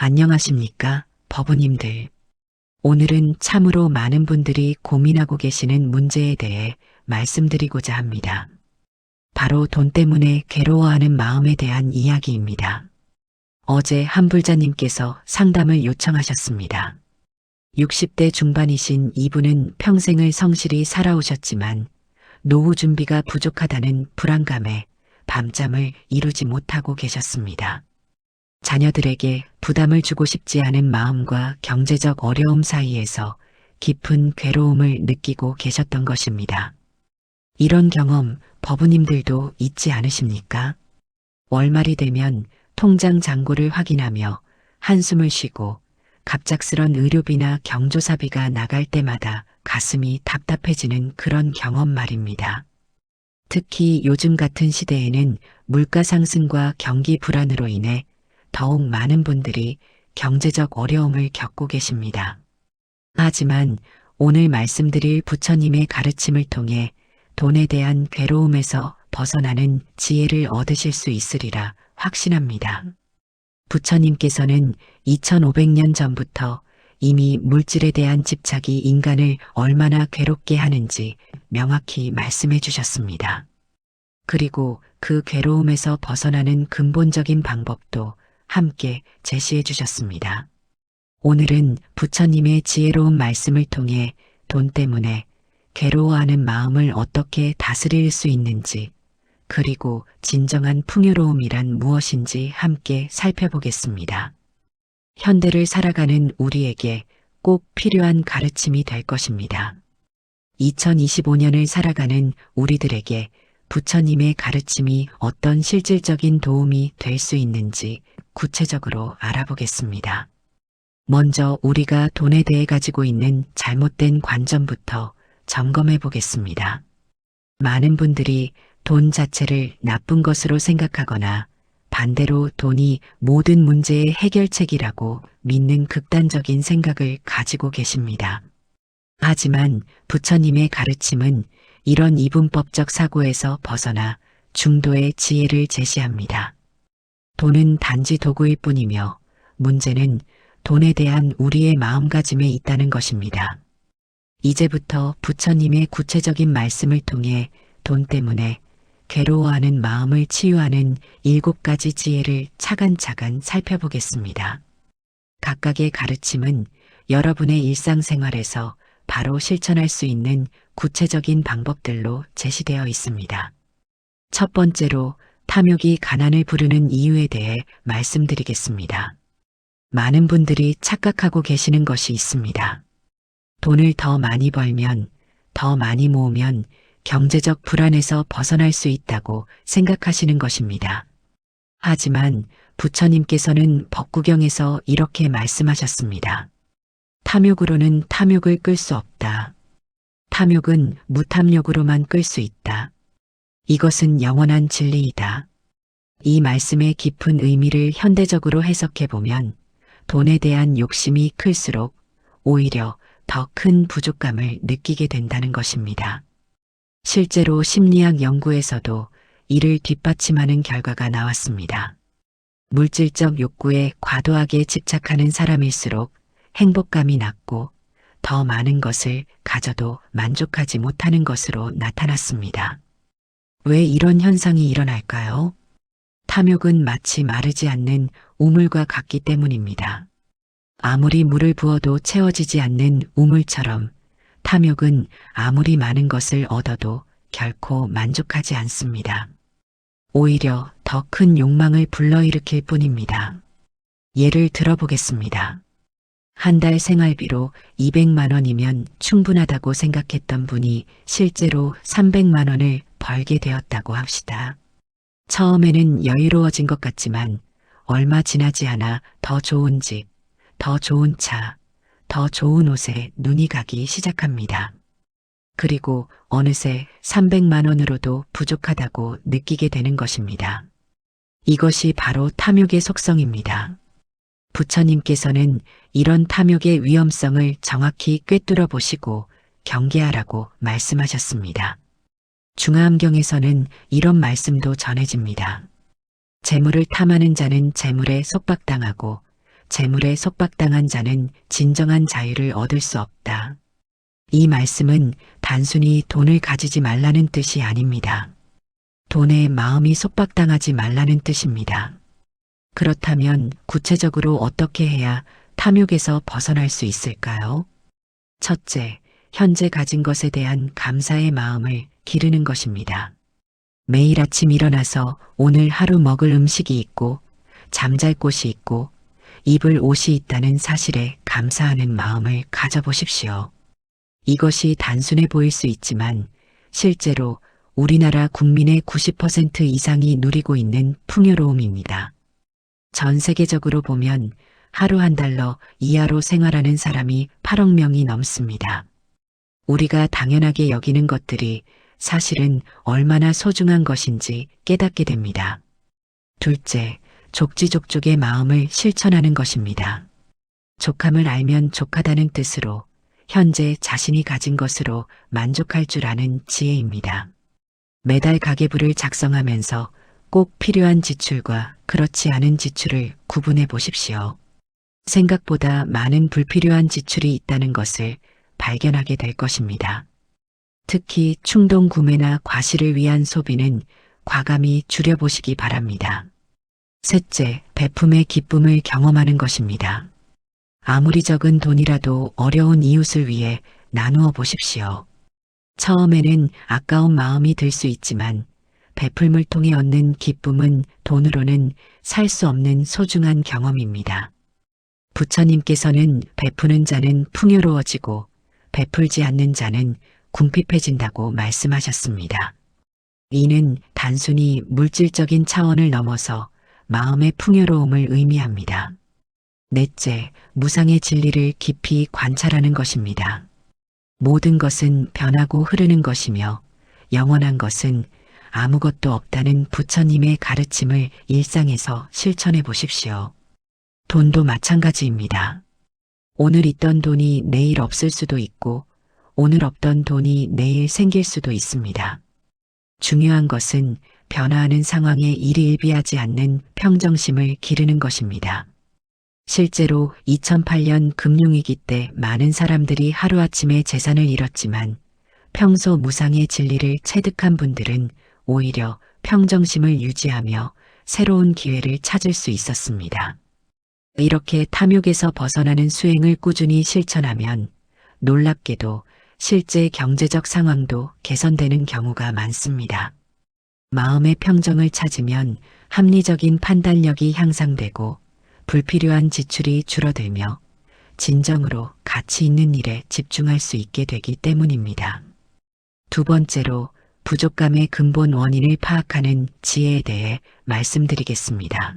안녕하십니까, 법우님들. 오늘은 참으로 많은 분들이 고민하고 계시는 문제에 대해 말씀드리고자 합니다. 바로 돈 때문에 괴로워하는 마음에 대한 이야기입니다. 어제 한 불자님께서 상담을 요청하셨습니다. 60대 중반이신 이분은 평생을 성실히 살아오셨지만 노후 준비가 부족하다는 불안감에 밤잠을 이루지 못하고 계셨습니다. 자녀들에게 부담을 주고 싶지 않은 마음과 경제적 어려움 사이에서 깊은 괴로움을 느끼고 계셨던 것입니다. 이런 경험 법우님들도 있지 않으십니까? 월말이 되면 통장 잔고를 확인하며 한숨을 쉬고 갑작스런 의료비나 경조사비가 나갈 때마다 가슴이 답답해지는 그런 경험 말입니다. 특히 요즘 같은 시대에는 물가 상승과 경기 불안으로 인해 더욱 많은 분들이 경제적 어려움을 겪고 계십니다. 하지만 오늘 말씀드릴 부처님의 가르침을 통해 돈에 대한 괴로움에서 벗어나는 지혜를 얻으실 수 있으리라 확신합니다. 부처님께서는 2500년 전부터 이미 물질에 대한 집착이 인간을 얼마나 괴롭게 하는지 명확히 말씀해 주셨습니다. 그리고 그 괴로움에서 벗어나는 근본적인 방법도 함께 제시해 주셨습니다. 오늘은 부처님의 지혜로운 말씀을 통해 돈 때문에 괴로워하는 마음을 어떻게 다스릴 수 있는지, 그리고 진정한 풍요로움이란 무엇인지 함께 살펴보겠습니다. 현대를 살아가는 우리에게 꼭 필요한 가르침이 될 것입니다. 2025년을 살아가는 우리들에게 부처님의 가르침이 어떤 실질적인 도움이 될 수 있는지 구체적으로 알아보겠습니다. 먼저 우리가 돈에 대해 가지고 있는 잘못된 관점부터 점검해 보겠습니다. 많은 분들이 돈 자체를 나쁜 것으로 생각하거나 반대로 돈이 모든 문제의 해결책이라고 믿는 극단적인 생각을 가지고 계십니다. 하지만 부처님의 가르침은 이런 이분법적 사고에서 벗어나 중도의 지혜를 제시합니다. 돈은 단지 도구일 뿐이며 문제는 돈에 대한 우리의 마음가짐에 있다는 것입니다. 이제부터 부처님의 구체적인 말씀을 통해 돈 때문에 괴로워하는 마음을 치유하는 7가지 지혜를 차근차근 살펴보겠습니다. 각각의 가르침은 여러분의 일상생활에서 바로 실천할 수 있는 구체적인 방법들로 제시되어 있습니다. 첫 번째로 탐욕이 가난을 부르는 이유에 대해 말씀드리겠습니다. 많은 분들이 착각하고 계시는 것이 있습니다. 돈을 더 많이 벌면, 더 많이 모으면 경제적 불안에서 벗어날 수 있다고 생각하시는 것입니다. 하지만 부처님께서는 법구경에서 이렇게 말씀하셨습니다. 탐욕으로는 탐욕을 끌 수 없다. 탐욕은 무탐욕으로만 끌 수 있다. 이것은 영원한 진리이다. 이 말씀의 깊은 의미를 현대적으로 해석해보면 돈에 대한 욕심이 클수록 오히려 더 큰 부족감을 느끼게 된다는 것입니다. 실제로 심리학 연구에서도 이를 뒷받침하는 결과가 나왔습니다. 물질적 욕구에 과도하게 집착하는 사람일수록 행복감이 낮고 더 많은 것을 가져도 만족하지 못하는 것으로 나타났습니다. 왜 이런 현상이 일어날까요? 탐욕은 마치 마르지 않는 우물과 같기 때문입니다. 아무리 물을 부어도 채워지지 않는 우물처럼 탐욕은 아무리 많은 것을 얻어도 결코 만족하지 않습니다. 오히려 더 큰 욕망을 불러일으킬 뿐입니다. 예를 들어보겠습니다. 한 달 생활비로 200만 원이면 충분하다고 생각했던 분이 실제로 300만 원을 벌게 되었다고 합시다. 처음에는 여유로워진 것 같지만 얼마 지나지 않아 더 좋은 집, 더 좋은 차, 더 좋은 옷에 눈이 가기 시작합니다. 그리고 어느새 300만 원으로도 부족하다고 느끼게 되는 것입니다. 이것이 바로 탐욕의 속성입니다. 부처님께서는 이런 탐욕의 위험성을 정확히 꿰뚫어 보시고 경계하라고 말씀하셨습니다. 중화암경에서는 이런 말씀도 전해집니다. 재물을 탐하는 자는 재물에 속박당하고 재물에 속박당한 자는 진정한 자유를 얻을 수 없다. 이 말씀은 단순히 돈을 가지지 말라는 뜻이 아닙니다. 돈에 마음이 속박당하지 말라는 뜻입니다. 그렇다면 구체적으로 어떻게 해야 탐욕에서 벗어날 수 있을까요? 첫째, 현재 가진 것에 대한 감사의 마음을 기르는 것입니다. 매일 아침 일어나서 오늘 하루 먹을 음식이 있고 잠잘 곳이 있고 입을 옷이 있다는 사실에 감사하는 마음을 가져보십시오. 이것이 단순해 보일 수 있지만 실제로 우리나라 국민의 90% 이상이 누리고 있는 풍요로움입니다. 전 세계적으로 보면 하루 $1 이하로 생활하는 사람이 8억 명이 넘습니다. 우리가 당연하게 여기는 것들이 사실은 얼마나 소중한 것인지 깨닫게 됩니다. 둘째, 족지족족의 마음을 실천하는 것입니다. 족함을 알면 족하다는 뜻으로 현재 자신이 가진 것으로 만족할 줄 아는 지혜입니다. 매달 가계부를 작성하면서 꼭 필요한 지출과 그렇지 않은 지출을 구분해 보십시오. 생각보다 많은 불필요한 지출이 있다는 것을 발견하게 될 것입니다. 특히 충동 구매나 과실을 위한 소비는 과감히 줄여보시기 바랍니다. 셋째, 베품의 기쁨을 경험하는 것입니다. 아무리 적은 돈이라도 어려운 이웃을 위해 나누어 보십시오. 처음에는 아까운 마음이 들 수 있지만 베풀물 통해 얻는 기쁨은 돈으로는 살 수 없는 소중한 경험입니다. 부처님께서는 베푸는 자는 풍요로워지고 베풀지 않는 자는 궁핍해진다고 말씀하셨습니다. 이는 단순히 물질적인 차원을 넘어서 마음의 풍요로움을 의미합니다. 넷째, 무상의 진리를 깊이 관찰하는 것입니다. 모든 것은 변하고 흐르는 것이며 영원한 것은 아무것도 없다는 부처님의 가르침을 일상에서 실천해 보십시오. 돈도 마찬가지입니다. 오늘 있던 돈이 내일 없을 수도 있고 오늘 없던 돈이 내일 생길 수도 있습니다. 중요한 것은 변화하는 상황에 일희일비하지 않는 평정심을 기르는 것입니다. 실제로 2008년 금융위기 때 많은 사람들이 하루아침에 재산을 잃었지만 평소 무상의 진리를 체득한 분들은 오히려 평정심을 유지하며 새로운 기회를 찾을 수 있었습니다. 이렇게 탐욕에서 벗어나는 수행을 꾸준히 실천하면 놀랍게도 실제 경제적 상황도 개선되는 경우가 많습니다. 마음의 평정을 찾으면 합리적인 판단력이 향상되고 불필요한 지출이 줄어들며 진정으로 가치 있는 일에 집중할 수 있게 되기 때문입니다. 두 번째로 부족감의 근본 원인을 파악하는 지혜에 대해 말씀드리겠습니다.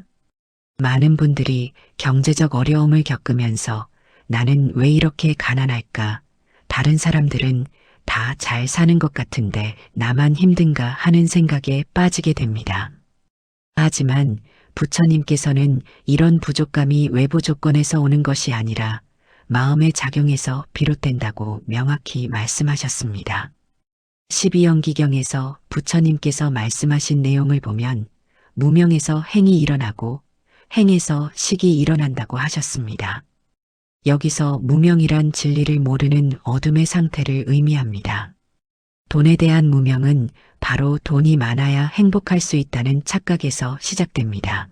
많은 분들이 경제적 어려움을 겪으면서 나는 왜 이렇게 가난할까? 다른 사람들은 다 잘 사는 것 같은데 나만 힘든가 하는 생각에 빠지게 됩니다. 하지만 부처님께서는 이런 부족감이 외부 조건에서 오는 것이 아니라 마음의 작용에서 비롯된다고 명확히 말씀하셨습니다. 12연기경에서 부처님께서 말씀하신 내용을 보면 무명에서 행이 일어나고 행에서 식이 일어난다고 하셨습니다. 여기서 무명이란 진리를 모르는 어둠의 상태를 의미합니다. 돈에 대한 무명은 바로 돈이 많아야 행복할 수 있다는 착각에서 시작됩니다.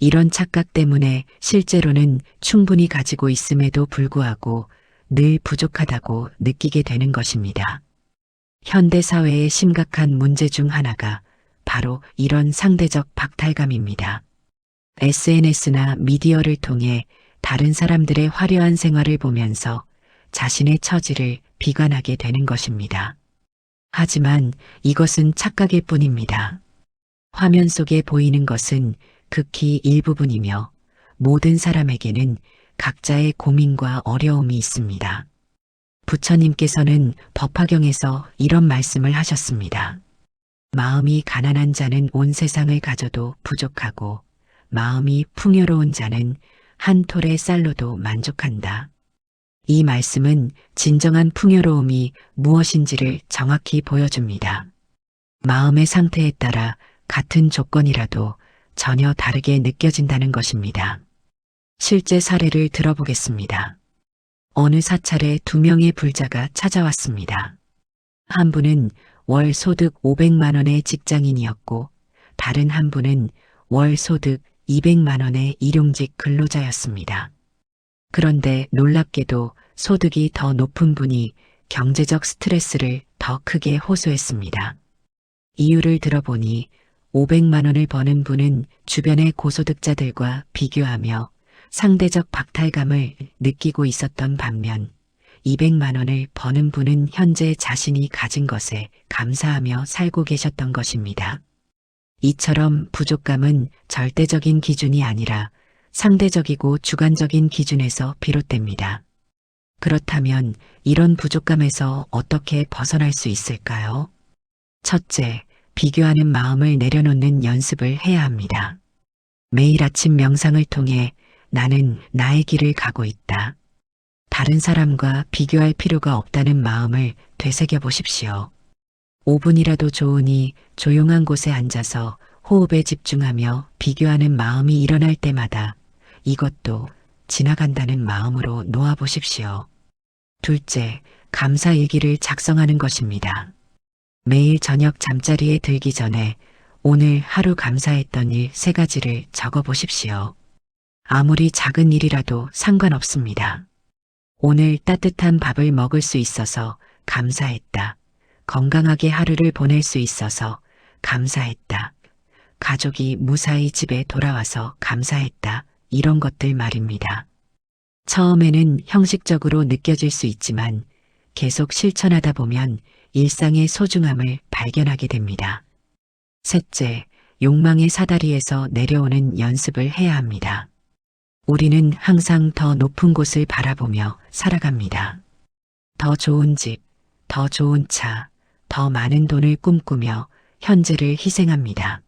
이런 착각 때문에 실제로는 충분히 가지고 있음에도 불구하고 늘 부족하다고 느끼게 되는 것입니다. 현대 사회의 심각한 문제 중 하나가 바로 이런 상대적 박탈감입니다. SNS나 미디어를 통해 다른 사람들의 화려한 생활을 보면서 자신의 처지를 비관하게 되는 것입니다. 하지만 이것은 착각일 뿐입니다. 화면 속에 보이는 것은 극히 일부분이며 모든 사람에게는 각자의 고민과 어려움이 있습니다. 부처님께서는 법화경에서 이런 말씀을 하셨습니다. 마음이 가난한 자는 온 세상을 가져도 부족하고 마음이 풍요로운 자는 한 톨의 쌀로도 만족한다. 이 말씀은 진정한 풍요로움이 무엇인지를 정확히 보여줍니다. 마음의 상태에 따라 같은 조건이라도 전혀 다르게 느껴진다는 것입니다. 실제 사례를 들어보겠습니다. 어느 사찰에 두 명의 불자가 찾아왔습니다. 한 분은 월 소득 500만 원의 직장인이었고 다른 한 분은 월 소득 200만 원의 일용직 근로자였습니다. 그런데 놀랍게도 소득이 더 높은 분이 경제적 스트레스를 더 크게 호소했습니다. 이유를 들어보니 500만 원을 버는 분은 주변의 고소득자들과 비교하며 상대적 박탈감을 느끼고 있었던 반면 200만 원을 버는 분은 현재 자신이 가진 것에 감사하며 살고 계셨던 것입니다. 이처럼 부족감은 절대적인 기준이 아니라 상대적이고 주관적인 기준에서 비롯됩니다. 그렇다면 이런 부족감에서 어떻게 벗어날 수 있을까요? 첫째, 비교하는 마음을 내려놓는 연습을 해야 합니다. 매일 아침 명상을 통해 나는 나의 길을 가고 있다. 다른 사람과 비교할 필요가 없다는 마음을 되새겨 보십시오. 5분이라도 좋으니 조용한 곳에 앉아서 호흡에 집중하며 비교하는 마음이 일어날 때마다 이것도 지나간다는 마음으로 놓아보십시오. 둘째, 감사 일기를 작성하는 것입니다. 매일 저녁 잠자리에 들기 전에 오늘 하루 감사했던 일 3가지를 적어 보십시오. 아무리 작은 일이라도 상관없습니다. 오늘 따뜻한 밥을 먹을 수 있어서 감사했다. 건강하게 하루를 보낼 수 있어서 감사했다. 가족이 무사히 집에 돌아와서 감사했다. 이런 것들 말입니다. 처음에는 형식적으로 느껴질 수 있지만 계속 실천하다 보면 일상의 소중함을 발견하게 됩니다. 셋째, 욕망의 사다리에서 내려오는 연습을 해야 합니다. 우리는 항상 더 높은 곳을 바라보며 살아갑니다. 더 좋은 집, 더 좋은 차, 더 많은 돈을 꿈꾸며 현재를 희생합니다.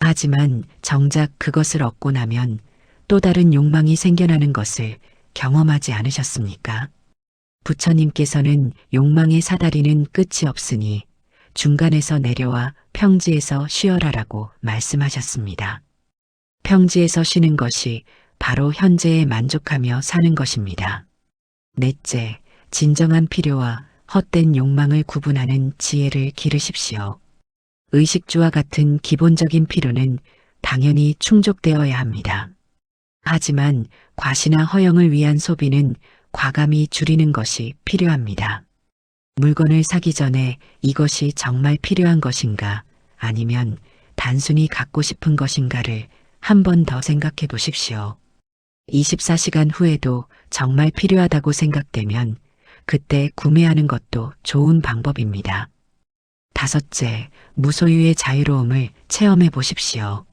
하지만 정작 그것을 얻고 나면 또 다른 욕망이 생겨나는 것을 경험하지 않으셨습니까? 부처님께서는 욕망의 사다리는 끝이 없으니 중간에서 내려와 평지에서 쉬어라라고 말씀하셨습니다. 평지에서 쉬는 것이 바로 현재에 만족하며 사는 것입니다. 넷째, 진정한 필요와 헛된 욕망을 구분하는 지혜를 기르십시오. 의식주와 같은 기본적인 필요는 당연히 충족되어야 합니다. 하지만 과시나 허영을 위한 소비는 과감히 줄이는 것이 필요합니다. 물건을 사기 전에 이것이 정말 필요한 것인가 아니면 단순히 갖고 싶은 것인가를 한 번 더 생각해 보십시오. 24시간 후에도 정말 필요하다고 생각되면 그때 구매하는 것도 좋은 방법입니다. 다섯째, 무소유의 자유로움을 체험해 보십시오.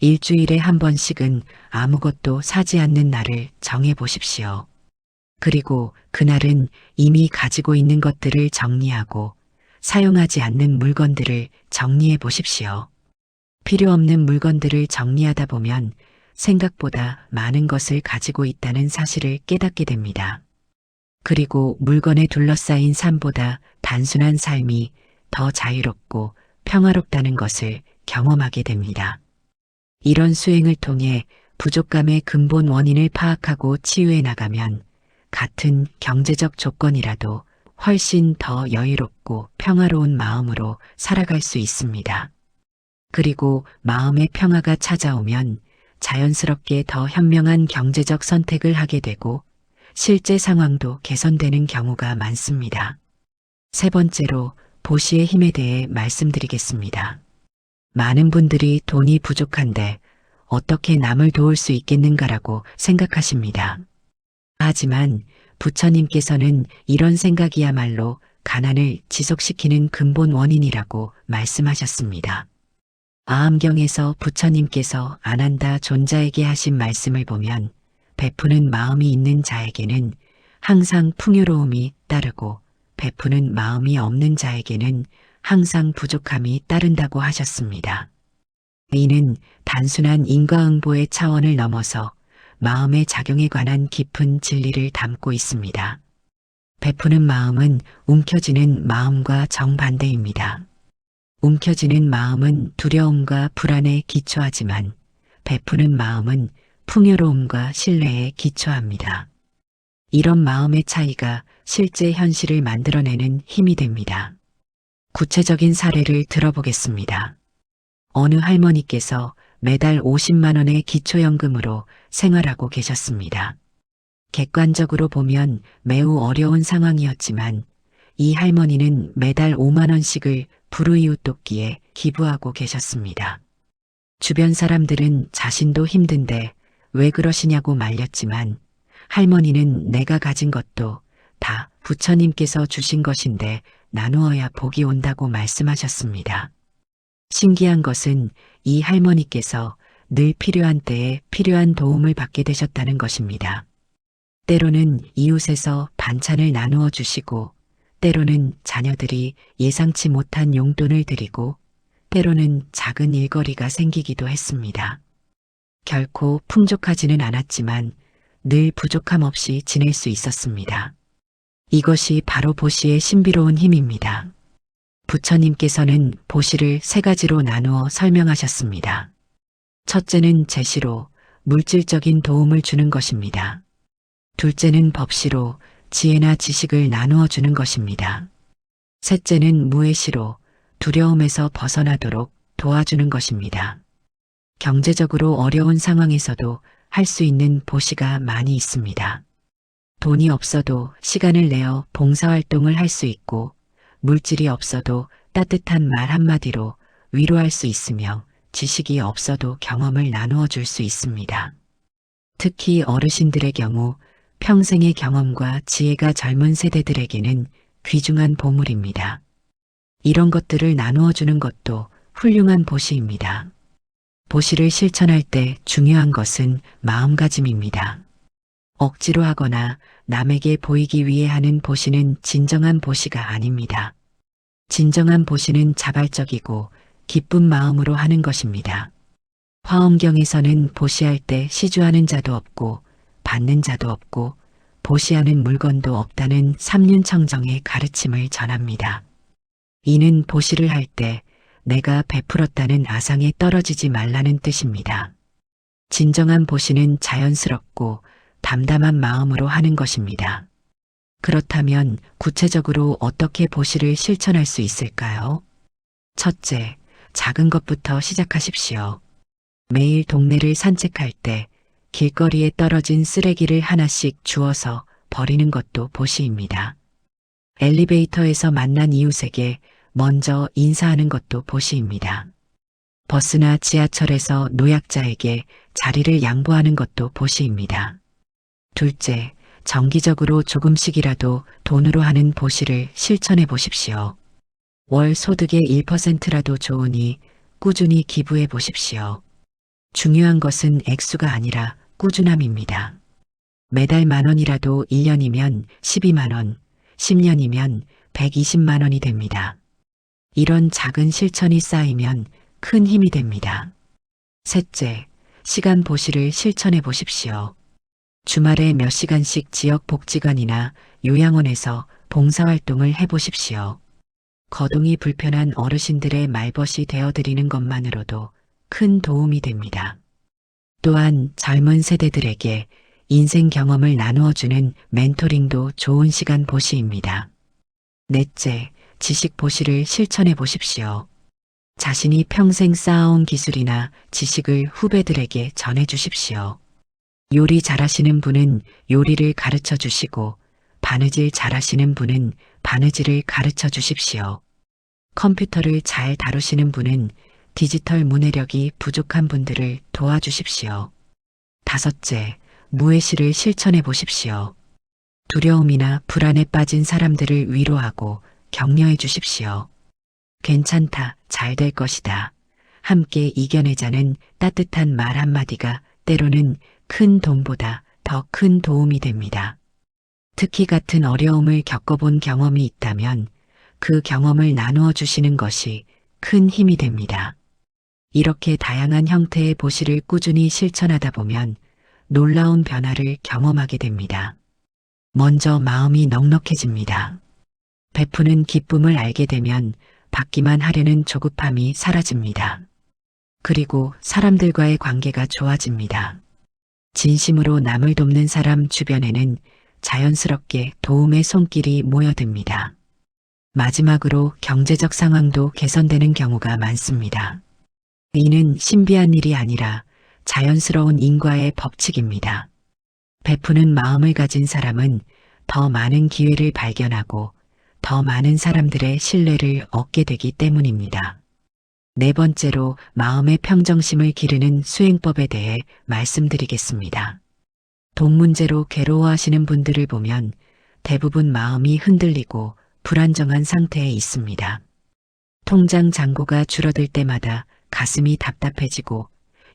일주일에 한 번씩은 아무것도 사지 않는 날을 정해 보십시오. 그리고 그날은 이미 가지고 있는 것들을 정리하고 사용하지 않는 물건들을 정리해 보십시오. 필요 없는 물건들을 정리하다 보면 생각보다 많은 것을 가지고 있다는 사실을 깨닫게 됩니다. 그리고 물건에 둘러싸인 삶보다 단순한 삶이 더 자유롭고 평화롭다는 것을 경험하게 됩니다. 이런 수행을 통해 부족감의 근본 원인을 파악하고 치유해 나가면 같은 경제적 조건이라도 훨씬 더 여유롭고 평화로운 마음으로 살아갈 수 있습니다. 그리고 마음의 평화가 찾아오면 자연스럽게 더 현명한 경제적 선택을 하게 되고 실제 상황도 개선되는 경우가 많습니다. 세 번째로 보시의 힘에 대해 말씀드리겠습니다. 많은 분들이 돈이 부족한데 어떻게 남을 도울 수 있겠는가라고 생각하십니다. 하지만 부처님께서는 이런 생각이야말로 가난을 지속시키는 근본 원인이라고 말씀하셨습니다. 아함경에서 부처님께서 아난다 존자에게 하신 말씀을 보면 베푸는 마음이 있는 자에게는 항상 풍요로움이 따르고 베푸는 마음이 없는 자에게는 항상 부족함이 따른다고 하셨습니다. 이는 단순한 인과응보의 차원을 넘어서 마음의 작용에 관한 깊은 진리를 담고 있습니다. 베푸는 마음은 움켜쥐는 마음과 정반대입니다. 움켜쥐는 마음은 두려움과 불안에 기초하지만 베푸는 마음은 풍요로움과 신뢰에 기초합니다. 이런 마음의 차이가 실제 현실을 만들어내는 힘이 됩니다. 구체적인 사례를 들어보겠습니다. 어느 할머니께서 매달 50만 원의 기초연금으로 생활하고 계셨습니다. 객관적으로 보면 매우 어려운 상황이었지만 이 할머니는 매달 5만 원씩을 불우이웃 돕기에 기부하고 계셨습니다. 주변 사람들은 자신도 힘든데 왜 그러시냐고 말렸지만 할머니는 내가 가진 것도 다 부처님께서 주신 것인데 나누어야 복이 온다고 말씀하셨습니다. 신기한 것은 이 할머니께서 늘 필요한 때에 필요한 도움을 받게 되셨다는 것입니다. 때로는 이웃에서 반찬을 나누어 주시고, 때로는 자녀들이 예상치 못한 용돈을 드리고, 때로는 작은 일거리가 생기기도 했습니다. 결코 풍족하지는 않았지만 늘 부족함 없이 지낼 수 있었습니다. 이것이 바로 보시의 신비로운 힘입니다. 부처님께서는 보시를 세 가지로 나누어 설명하셨습니다. 첫째는 재시로 물질적인 도움을 주는 것입니다. 둘째는 법시로 지혜나 지식을 나누어 주는 것입니다. 셋째는 무해시로 두려움에서 벗어나도록 도와주는 것입니다. 경제적으로 어려운 상황에서도 할 수 있는 보시가 많이 있습니다. 돈이 없어도 시간을 내어 봉사활동을 할 수 있고, 물질이 없어도 따뜻한 말 한마디로 위로할 수 있으며, 지식이 없어도 경험을 나누어 줄 수 있습니다. 특히 어르신들의 경우 평생의 경험과 지혜가 젊은 세대들에게는 귀중한 보물입니다. 이런 것들을 나누어 주는 것도 훌륭한 보시입니다. 보시를 실천할 때 중요한 것은 마음가짐입니다. 억지로 하거나 남에게 보이기 위해 하는 보시는 진정한 보시가 아닙니다. 진정한 보시는 자발적이고 기쁜 마음으로 하는 것입니다. 화엄경에서는 보시할 때 시주하는 자도 없고 받는 자도 없고 보시하는 물건도 없다는 삼륜청정의 가르침을 전합니다. 이는 보시를 할 때 내가 베풀었다는 아상에 떨어지지 말라는 뜻입니다. 진정한 보시는 자연스럽고 담담한 마음으로 하는 것입니다. 그렇다면 구체적으로 어떻게 보시를 실천할 수 있을까요? 첫째, 작은 것부터 시작하십시오. 매일 동네를 산책할 때 길거리에 떨어진 쓰레기를 하나씩 주워서 버리는 것도 보시입니다. 엘리베이터에서 만난 이웃에게 먼저 인사하는 것도 보시입니다. 버스나 지하철에서 노약자에게 자리를 양보하는 것도 보시입니다. 둘째, 정기적으로 조금씩이라도 돈으로 하는 보시를 실천해 보십시오. 월 소득의 1%라도 좋으니 꾸준히 기부해 보십시오. 중요한 것은 액수가 아니라 꾸준함입니다. 매달 10,000원이라도 1년이면 12만 원, 10년이면 120만 원이 됩니다. 이런 작은 실천이 쌓이면 큰 힘이 됩니다. 셋째, 시간 보시를 실천해 보십시오. 주말에 몇 시간씩 지역 복지관이나 요양원에서 봉사활동을 해보십시오. 거동이 불편한 어르신들의 말벗이 되어드리는 것만으로도 큰 도움이 됩니다. 또한 젊은 세대들에게 인생 경험을 나누어주는 멘토링도 좋은 시간 보시입니다. 넷째, 지식 보시를 실천해 보십시오. 자신이 평생 쌓아온 기술이나 지식을 후배들에게 전해 주십시오. 요리 잘하시는 분은 요리를 가르쳐 주시고 바느질 잘하시는 분은 바느질을 가르쳐 주십시오. 컴퓨터를 잘 다루시는 분은 디지털 문해력이 부족한 분들을 도와주십시오. 다섯째, 무해시를 실천해 보십시오. 두려움이나 불안에 빠진 사람들을 위로하고 격려해 주십시오. 괜찮다, 잘 될 것이다. 함께 이겨내자는 따뜻한 말 한마디가 때로는 큰 돈보다 더 큰 도움이 됩니다. 특히 같은 어려움을 겪어본 경험이 있다면 그 경험을 나누어 주시는 것이 큰 힘이 됩니다. 이렇게 다양한 형태의 보시를 꾸준히 실천하다 보면 놀라운 변화를 경험하게 됩니다. 먼저 마음이 넉넉해집니다. 베푸는 기쁨을 알게 되면 받기만 하려는 조급함이 사라집니다. 그리고 사람들과의 관계가 좋아집니다. 진심으로 남을 돕는 사람 주변에는 자연스럽게 도움의 손길이 모여듭니다. 마지막으로 경제적 상황도 개선되는 경우가 많습니다. 이는 신비한 일이 아니라 자연스러운 인과의 법칙입니다. 베푸는 마음을 가진 사람은 더 많은 기회를 발견하고 더 많은 사람들의 신뢰를 얻게 되기 때문입니다. 네 번째로 마음의 평정심을 기르는 수행법에 대해 말씀드리겠습니다. 돈 문제로 괴로워하시는 분들을 보면 대부분 마음이 흔들리고 불안정한 상태에 있습니다. 통장 잔고가 줄어들 때마다 가슴이 답답해지고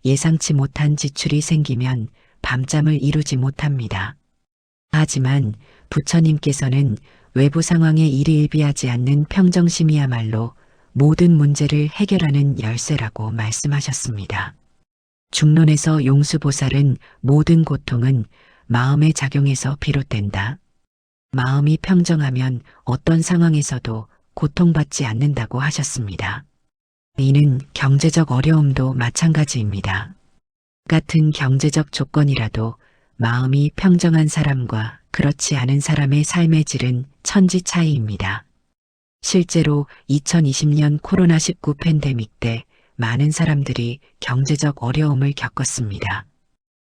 예상치 못한 지출이 생기면 밤잠을 이루지 못합니다. 하지만 부처님께서는 외부 상황에 일희일비하지 않는 평정심이야말로 모든 문제를 해결하는 열쇠라고 말씀하셨습니다. 중론에서 용수보살은 모든 고통은 마음의 작용에서 비롯된다. 마음이 평정하면 어떤 상황에서도 고통받지 않는다고 하셨습니다. 이는 경제적 어려움도 마찬가지입니다. 같은 경제적 조건이라도 마음이 평정한 사람과 그렇지 않은 사람의 삶의 질은 천지 차이입니다. 실제로 2020년 코로나19 팬데믹 때 많은 사람들이 경제적 어려움을 겪었습니다.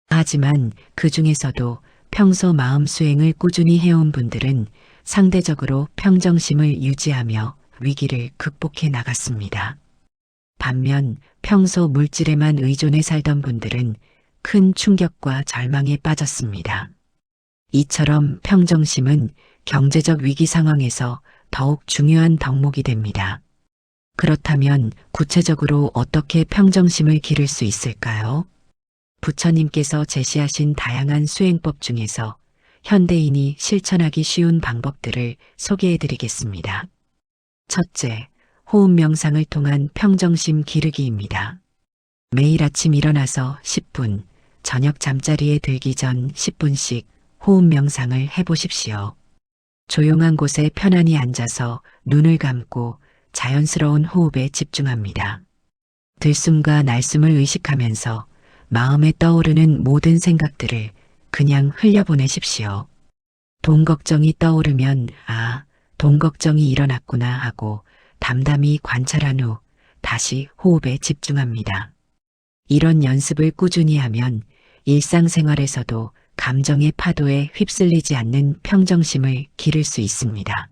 하지만 그 중에서도 평소 마음 수행을 꾸준히 해온 분들은 상대적으로 평정심을 유지하며 위기를 극복해 나갔습니다. 반면 평소 물질에만 의존해 살던 분들은 큰 충격과 절망에 빠졌습니다. 이처럼 평정심은 경제적 위기 상황에서 더욱 중요한 덕목이 됩니다. 그렇다면 구체적으로 어떻게 평정심을 기를 수 있을까요? 부처님께서 제시하신 다양한 수행법 중에서 현대인이 실천하기 쉬운 방법들을 소개해 드리겠습니다. 첫째, 호흡 명상을 통한 평정심 기르기입니다. 매일 아침 일어나서 10분, 저녁 잠자리에 들기 전 10분씩 호흡 명상을 해보십시오. 조용한 곳에 편안히 앉아서 눈을 감고 자연스러운 호흡에 집중합니다. 들숨과 날숨을 의식하면서 마음에 떠오르는 모든 생각들을 그냥 흘려보내십시오. 돈 걱정이 떠오르면 돈 걱정이 일어났구나 하고 담담히 관찰한 후 다시 호흡에 집중합니다. 이런 연습을 꾸준히 하면 일상생활에서도 감정의 파도에 휩쓸리지 않는 평정심을 기를 수 있습니다.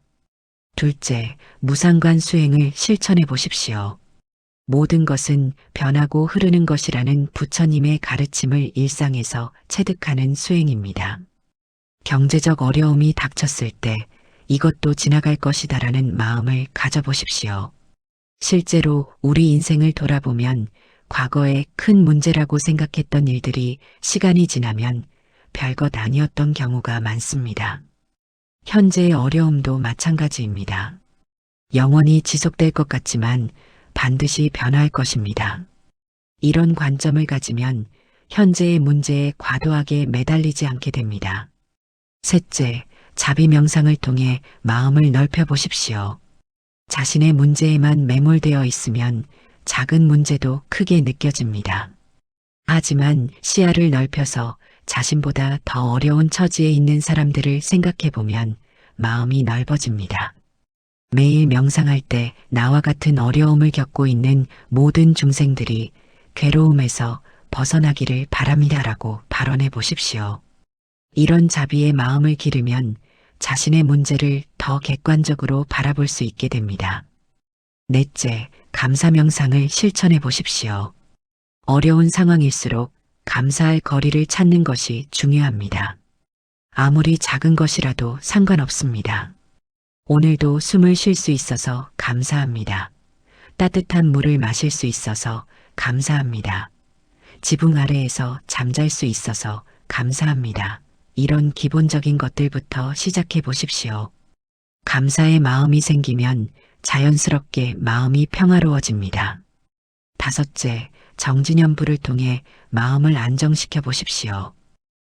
둘째, 무상관 수행을 실천해 보십시오. 모든 것은 변하고 흐르는 것이라는 부처님의 가르침을 일상에서 체득하는 수행입니다. 경제적 어려움이 닥쳤을 때 이것도 지나갈 것이다라는 마음을 가져보십시오. 실제로 우리 인생을 돌아보면 과거에 큰 문제라고 생각했던 일들이 시간이 지나면 별것 아니었던 경우가 많습니다. 현재의 어려움도 마찬가지입니다. 영원히 지속될 것 같지만 반드시 변화할 것입니다. 이런 관점을 가지면 현재의 문제에 과도하게 매달리지 않게 됩니다. 셋째, 자비 명상을 통해 마음을 넓혀 보십시오. 자신의 문제에만 매몰되어 있으면 작은 문제도 크게 느껴집니다. 하지만 시야를 넓혀서 자신보다 더 어려운 처지에 있는 사람들을 생각해 보면 마음이 넓어집니다. 매일 명상할 때 나와 같은 어려움을 겪고 있는 모든 중생들이 괴로움에서 벗어나기를 바랍니다라고 발언해 보십시오. 이런 자비의 마음을 기르면 자신의 문제를 더 객관적으로 바라볼 수 있게 됩니다. 넷째, 감사 명상을 실천해 보십시오. 어려운 상황일수록 감사할 거리를 찾는 것이 중요합니다. 아무리 작은 것이라도 상관없습니다. 오늘도 숨을 쉴 수 있어서 감사합니다. 따뜻한 물을 마실 수 있어서 감사합니다. 지붕 아래에서 잠잘 수 있어서 감사합니다. 이런 기본적인 것들부터 시작해 보십시오. 감사의 마음이 생기면 자연스럽게 마음이 평화로워집니다. 다섯째, 정진연불을 통해 마음을 안정시켜 보십시오.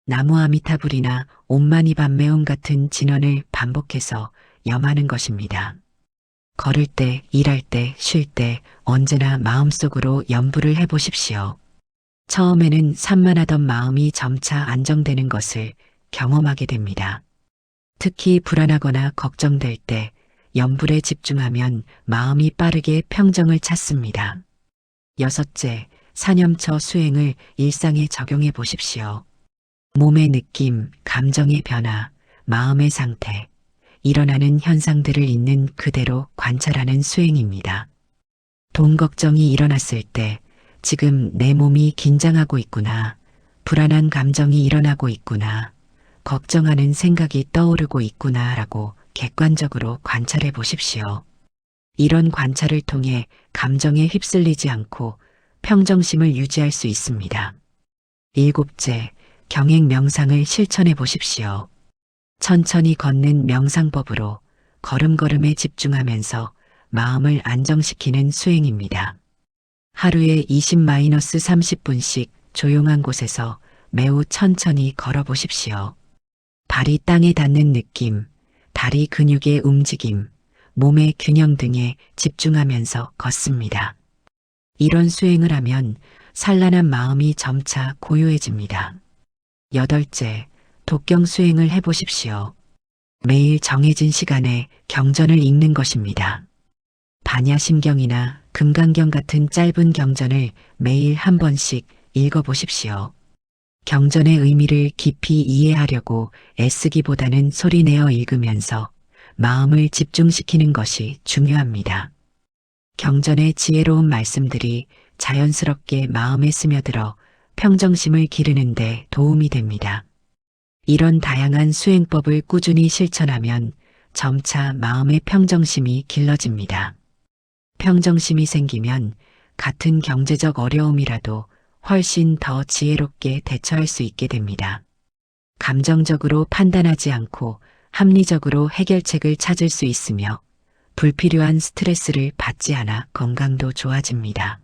나무 아미타불이나 옴마니밤메옴 같은 진언을 반복해서 염하는 것입니다. 걸을 때, 일할 때, 쉴 때 언제나 마음속으로 염불을 해보십시오. 처음에는 산만하던 마음이 점차 안정되는 것을 경험하게 됩니다. 특히 불안하거나 걱정될 때 염불에 집중하면 마음이 빠르게 평정을 찾습니다. 여섯째, 사념처 수행을 일상에 적용해 보십시오. 몸의 느낌, 감정의 변화, 마음의 상태, 일어나는 현상들을 있는 그대로 관찰하는 수행입니다. 돈 걱정이 일어났을 때 지금 내 몸이 긴장하고 있구나, 불안한 감정이 일어나고 있구나, 걱정하는 생각이 떠오르고 있구나라고 객관적으로 관찰해 보십시오. 이런 관찰을 통해 감정에 휩쓸리지 않고 평정심을 유지할 수 있습니다. 일곱째, 경행 명상을 실천해 보십시오. 천천히 걷는 명상법으로 걸음걸음에 집중하면서 마음을 안정시키는 수행입니다. 하루에 20-30분씩 조용한 곳에서 매우 천천히 걸어 보십시오. 발이 땅에 닿는 느낌, 다리 근육의 움직임, 몸의 균형 등에 집중하면서 걷습니다. 이런 수행을 하면 산란한 마음이 점차 고요해집니다. 여덟째, 독경 수행을 해보십시오. 매일 정해진 시간에 경전을 읽는 것입니다. 반야심경이나 금강경 같은 짧은 경전을 매일 한 번씩 읽어보십시오. 경전의 의미를 깊이 이해하려고 애쓰기보다는 소리내어 읽으면서 마음을 집중시키는 것이 중요합니다. 경전의 지혜로운 말씀들이 자연스럽게 마음에 스며들어 평정심을 기르는 데 도움이 됩니다. 이런 다양한 수행법을 꾸준히 실천하면 점차 마음의 평정심이 길러집니다. 평정심이 생기면 같은 경제적 어려움이라도 훨씬 더 지혜롭게 대처할 수 있게 됩니다. 감정적으로 판단하지 않고 합리적으로 해결책을 찾을 수 있으며 불필요한 스트레스를 받지 않아 건강도 좋아집니다.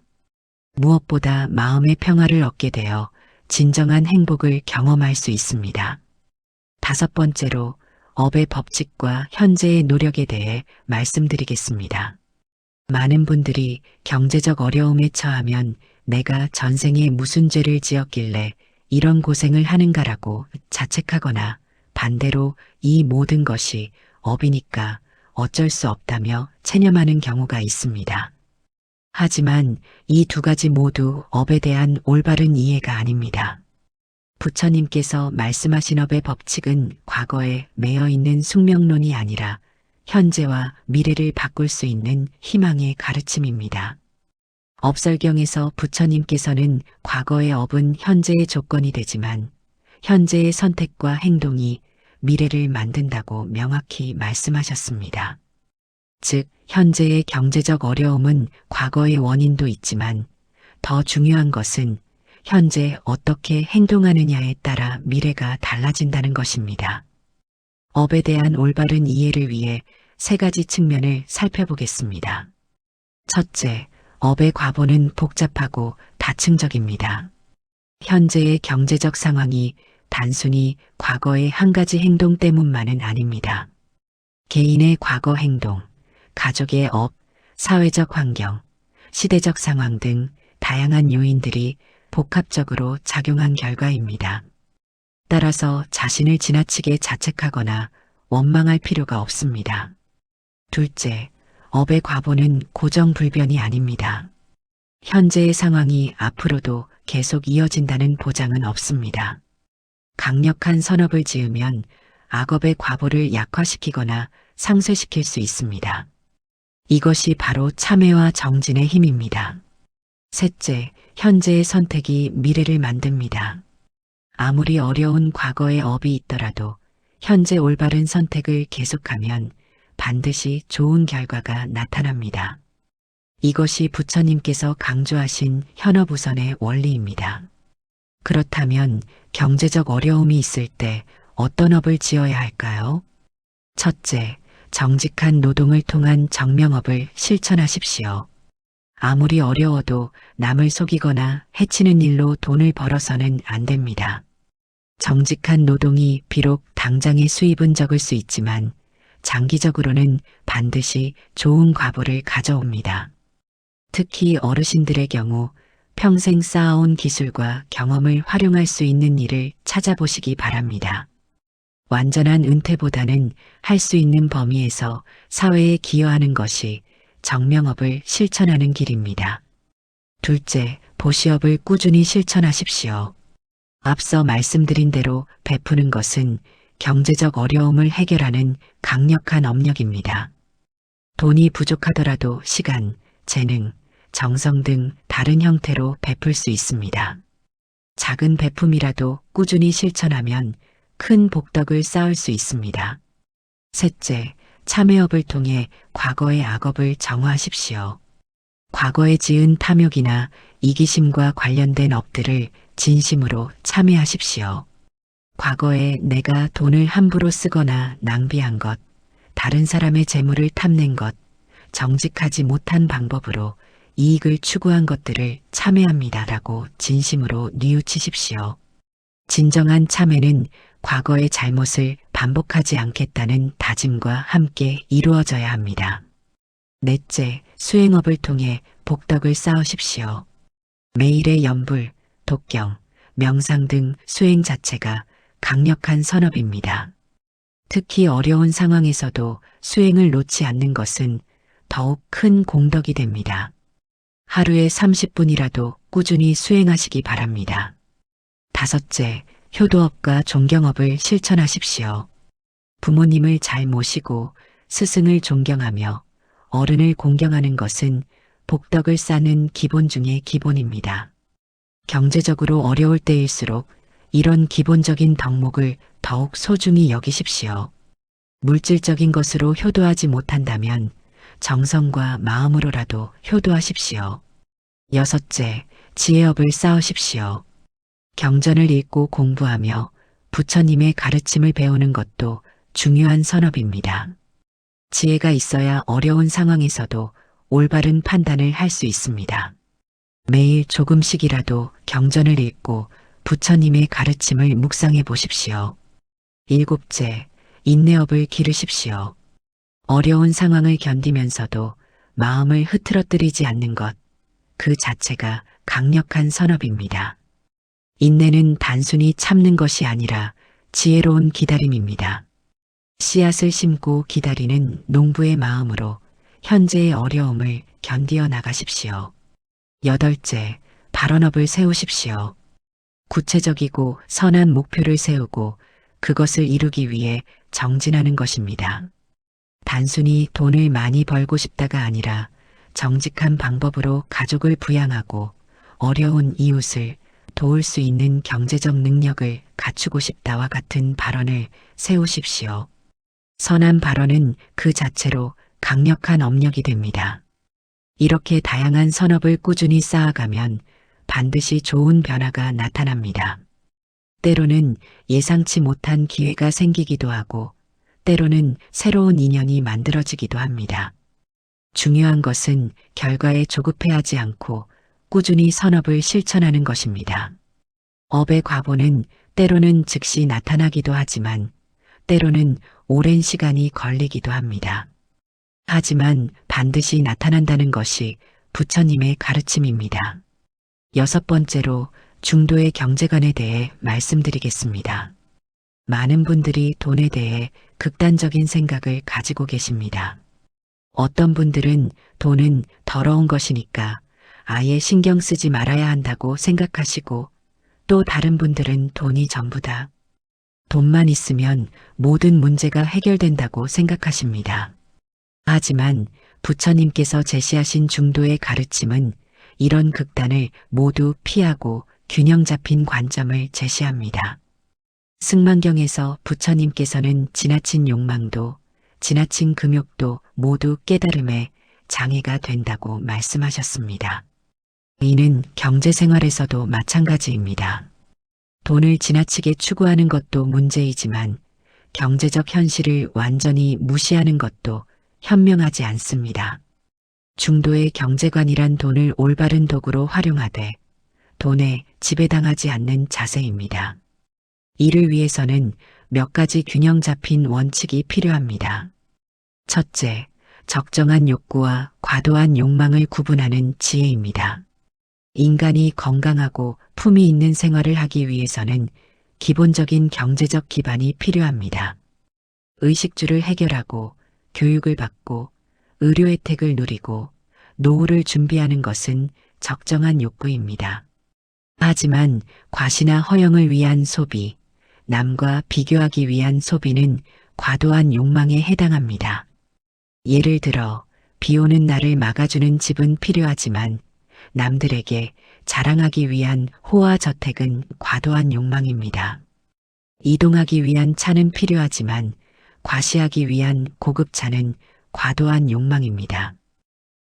무엇보다 마음의 평화를 얻게 되어 진정한 행복을 경험할 수 있습니다. 다섯 번째로 업의 법칙과 현재의 노력에 대해 말씀드리겠습니다. 많은 분들이 경제적 어려움에 처하면 내가 전생에 무슨 죄를 지었길래 이런 고생을 하는가라고 자책하거나 반대로 이 모든 것이 업이니까 어쩔 수 없다며 체념하는 경우가 있습니다. 하지만 이 두 가지 모두 업에 대한 올바른 이해가 아닙니다. 부처님께서 말씀하신 업의 법칙은 과거에 매여 있는 숙명론이 아니라 현재와 미래를 바꿀 수 있는 희망의 가르침입니다. 업설경에서 부처님께서는 과거의 업은 현재의 조건이 되지만 현재의 선택과 행동이 미래를 만든다고 명확히 말씀하셨습니다. 즉, 현재의 경제적 어려움은 과거의 원인도 있지만 더 중요한 것은 현재 어떻게 행동하느냐에 따라 미래가 달라진다는 것입니다. 업에 대한 올바른 이해를 위해 세 가지 측면을 살펴보겠습니다. 첫째, 업의 과보는 복잡하고 다층적입니다. 현재의 경제적 상황이 단순히 과거의 한 가지 행동 때문만은 아닙니다. 개인의 과거 행동, 가족의 업, 사회적 환경, 시대적 상황 등 다양한 요인들이 복합적으로 작용한 결과입니다. 따라서 자신을 지나치게 자책하거나 원망할 필요가 없습니다. 둘째, 업의 과보는 고정불변이 아닙니다. 현재의 상황이 앞으로도 계속 이어진다는 보장은 없습니다. 강력한 선업을 지으면 악업의 과보를 약화시키거나 상쇄시킬 수 있습니다. 이것이 바로 참회와 정진의 힘입니다. 셋째, 현재의 선택이 미래를 만듭니다. 아무리 어려운 과거의 업이 있더라도 현재 올바른 선택을 계속하면 반드시 좋은 결과가 나타납니다. 이것이 부처님께서 강조하신 현업우선의 원리입니다. 그렇다면 경제적 어려움이 있을 때 어떤 업을 지어야 할까요? 첫째, 정직한 노동을 통한 정명업을 실천하십시오. 아무리 어려워도 남을 속이거나 해치는 일로 돈을 벌어서는 안 됩니다. 정직한 노동이 비록 당장의 수입은 적을 수 있지만 장기적으로는 반드시 좋은 과보를 가져옵니다. 특히 어르신들의 경우 평생 쌓아온 기술과 경험을 활용할 수 있는 일을 찾아보시기 바랍니다. 완전한 은퇴보다는 할 수 있는 범위에서 사회에 기여하는 것이 정명업을 실천하는 길입니다. 둘째, 보시업을 꾸준히 실천하십시오. 앞서 말씀드린 대로 베푸는 것은 경제적 어려움을 해결하는 강력한 업력입니다. 돈이 부족하더라도 시간, 재능, 정성 등 다른 형태로 베풀 수 있습니다. 작은 베품이라도 꾸준히 실천하면 큰 복덕을 쌓을 수 있습니다. 셋째, 참회업을 통해 과거의 악업을 정화하십시오. 과거에 지은 탐욕이나 이기심과 관련된 업들을 진심으로 참회하십시오. 과거에 내가 돈을 함부로 쓰거나 낭비한 것, 다른 사람의 재물을 탐낸 것, 정직하지 못한 방법으로 이익을 추구한 것들을 참회합니다라고 진심으로 뉘우치십시오. 진정한 참회는 과거의 잘못을 반복하지 않겠다는 다짐과 함께 이루어져야 합니다. 넷째, 수행업을 통해 복덕을 쌓으십시오. 매일의 염불, 독경, 명상 등 수행 자체가 강력한 선업입니다. 특히 어려운 상황에서도 수행을 놓지 않는 것은 더욱 큰 공덕이 됩니다. 하루에 30분이라도 꾸준히 수행하시기 바랍니다. 다섯째, 효도업과 존경업을 실천하십시오. 부모님을 잘 모시고 스승을 존경하며 어른을 공경하는 것은 복덕을 쌓는 기본 중의 기본입니다. 경제적으로 어려울 때일수록 이런 기본적인 덕목을 더욱 소중히 여기십시오. 물질적인 것으로 효도하지 못한다면 정성과 마음으로라도 효도하십시오. 여섯째, 지혜업을 쌓으십시오. 경전을 읽고 공부하며 부처님의 가르침을 배우는 것도 중요한 선업입니다. 지혜가 있어야 어려운 상황에서도 올바른 판단을 할 수 있습니다. 매일 조금씩이라도 경전을 읽고 부처님의 가르침을 묵상해 보십시오. 일곱째, 인내업을 기르십시오. 어려운 상황을 견디면서도 마음을 흐트러뜨리지 않는 것, 그 자체가 강력한 선업입니다. 인내는 단순히 참는 것이 아니라 지혜로운 기다림입니다. 씨앗을 심고 기다리는 농부의 마음으로 현재의 어려움을 견디어 나가십시오. 여덟째, 발언업을 세우십시오. 구체적이고 선한 목표를 세우고 그것을 이루기 위해 정진하는 것입니다. 단순히 돈을 많이 벌고 싶다가 아니라 정직한 방법으로 가족을 부양하고 어려운 이웃을 도울 수 있는 경제적 능력을 갖추고 싶다와 같은 발언을 세우십시오. 선한 발언은 그 자체로 강력한 업력이 됩니다. 이렇게 다양한 선업을 꾸준히 쌓아가면 반드시 좋은 변화가 나타납니다. 때로는 예상치 못한 기회가 생기기도 하고 때로는 새로운 인연이 만들어지기도 합니다. 중요한 것은 결과에 조급해하지 않고 꾸준히 선업을 실천하는 것입니다. 업의 과보는 때로는 즉시 나타나기도 하지만 때로는 오랜 시간이 걸리기도 합니다. 하지만 반드시 나타난다는 것이 부처님의 가르침입니다. 여섯 번째로 중도의 경제관에 대해 말씀드리겠습니다. 많은 분들이 돈에 대해 극단적인 생각을 가지고 계십니다. 어떤 분들은 돈은 더러운 것이니까 아예 신경 쓰지 말아야 한다고 생각하시고 또 다른 분들은 돈이 전부다. 돈만 있으면 모든 문제가 해결된다고 생각하십니다. 하지만 부처님께서 제시하신 중도의 가르침은 이런 극단을 모두 피하고 균형 잡힌 관점을 제시합니다. 승만경에서 부처님께서는 지나친 욕망도 지나친 금욕도 모두 깨달음의 장애가 된다고 말씀하셨습니다. 이는 경제생활에서도 마찬가지입니다. 돈을 지나치게 추구하는 것도 문제이지만 경제적 현실을 완전히 무시하는 것도 현명하지 않습니다. 중도의 경제관이란 돈을 올바른 도구로 활용하되 돈에 지배당하지 않는 자세입니다. 이를 위해서는 몇 가지 균형 잡힌 원칙이 필요합니다. 첫째, 적정한 욕구와 과도한 욕망을 구분하는 지혜입니다. 인간이 건강하고 품위 있는 생활을 하기 위해서는 기본적인 경제적 기반이 필요합니다. 의식주를 해결하고 교육을 받고 의료 혜택을 누리고 노후를 준비하는 것은 적정한 욕구입니다. 하지만 과시나 허영을 위한 소비, 남과 비교하기 위한 소비는 과도한 욕망에 해당합니다. 예를 들어 비 오는 날을 막아주는 집은 필요하지만 남들에게 자랑하기 위한 호화 저택은 과도한 욕망입니다. 이동하기 위한 차는 필요하지만 과시하기 위한 고급차는 과도한 욕망입니다.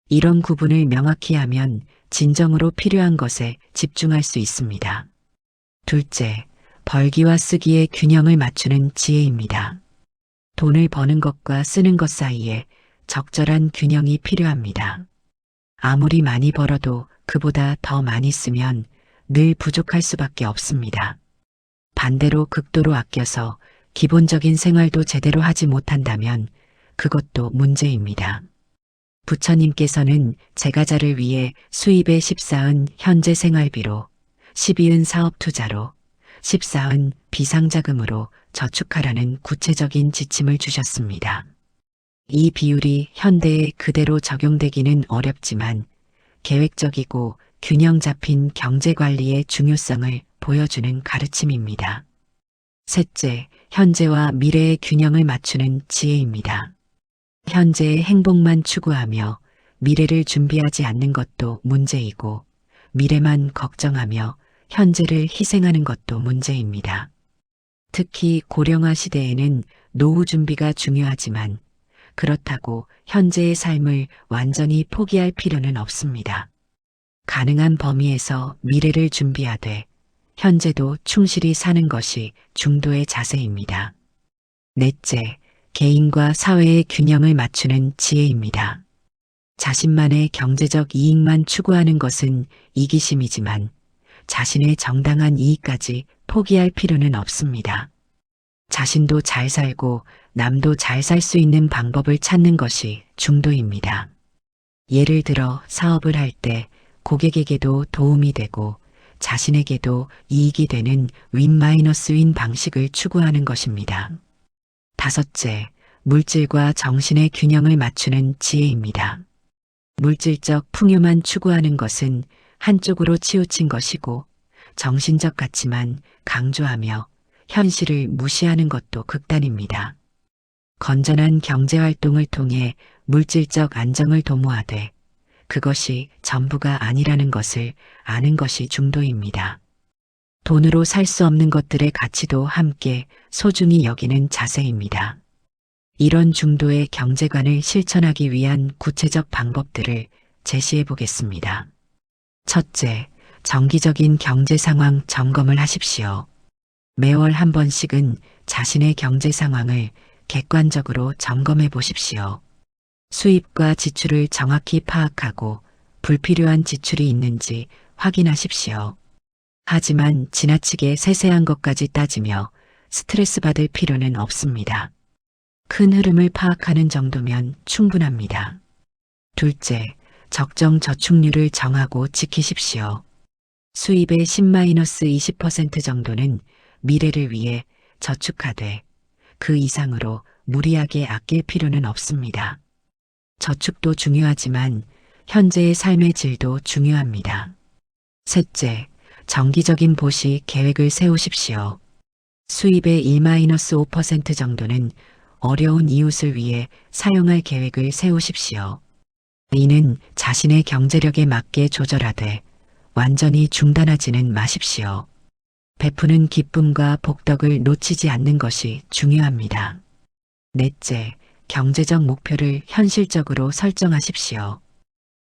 이런 구분을 명확히 하면 진정으로 필요한 것에 집중할 수 있습니다. 둘째, 벌기와 쓰기의 균형을 맞추는 지혜입니다. 돈을 버는 것과 쓰는 것 사이에 적절한 균형이 필요합니다. 아무리 많이 벌어도 그보다 더 많이 쓰면 늘 부족할 수밖에 없습니다. 반대로 극도로 아껴서 기본적인 생활도 제대로 하지 못한다면 그것도 문제입니다. 부처님께서는 제가자를 위해 수입의 14은 현재 생활비로, 12은 사업 투자로, 14은 비상자금으로 저축하라는 구체적인 지침을 주셨습니다. 이 비율이 현대에 그대로 적용되기는 어렵지만 계획적이고 균형 잡힌 경제관리의 중요성을 보여주는 가르침입니다. 셋째, 현재와 미래의 균형을 맞추는 지혜입니다. 현재의 행복만 추구하며 미래를 준비하지 않는 것도 문제이고 미래만 걱정하며 현재를 희생하는 것도 문제입니다. 특히 고령화 시대에는 노후 준비가 중요하지만 그렇다고 현재의 삶을 완전히 포기할 필요는 없습니다. 가능한 범위에서 미래를 준비하되 현재도 충실히 사는 것이 중도의 자세입니다. 넷째, 개인과 사회의 균형을 맞추는 지혜입니다. 자신만의 경제적 이익만 추구하는 것은 이기심이지만 자신의 정당한 이익까지 포기할 필요는 없습니다. 자신도 잘 살고 남도 잘 살 수 있는 방법을 찾는 것이 중도입니다. 예를 들어 사업을 할 때 고객에게도 도움이 되고 자신에게도 이익이 되는 윈 방식을 추구하는 것입니다. 다섯째, 물질과 정신의 균형을 맞추는 지혜입니다. 물질적 풍요만 추구하는 것은 한쪽으로 치우친 것이고 정신적 가치만 강조하며 현실을 무시하는 것도 극단입니다. 건전한 경제활동을 통해 물질적 안정을 도모하되 그것이 전부가 아니라는 것을 아는 것이 중도입니다. 돈으로 살 수 없는 것들의 가치도 함께 소중히 여기는 자세입니다. 이런 중도의 경제관을 실천하기 위한 구체적 방법들을 제시해 보겠습니다. 첫째, 정기적인 경제 상황 점검을 하십시오. 매월 한 번씩은 자신의 경제 상황을 객관적으로 점검해 보십시오. 수입과 지출을 정확히 파악하고 불필요한 지출이 있는지 확인하십시오. 하지만 지나치게 세세한 것까지 따지며 스트레스 받을 필요는 없습니다. 큰 흐름을 파악하는 정도면 충분합니다. 둘째, 적정 저축률을 정하고 지키십시오. 수입의 10-20% 정도는 미래를 위해 저축하되 그 이상으로 무리하게 아낄 필요는 없습니다. 저축도 중요하지만 현재의 삶의 질도 중요합니다. 셋째, 정기적인 보시 계획을 세우십시오. 수입의 1-5% 정도는 어려운 이웃을 위해 사용할 계획을 세우십시오. 이는 자신의 경제력에 맞게 조절하되 완전히 중단하지는 마십시오. 베푸는 기쁨과 복덕을 놓치지 않는 것이 중요합니다. 넷째, 경제적 목표를 현실적으로 설정하십시오.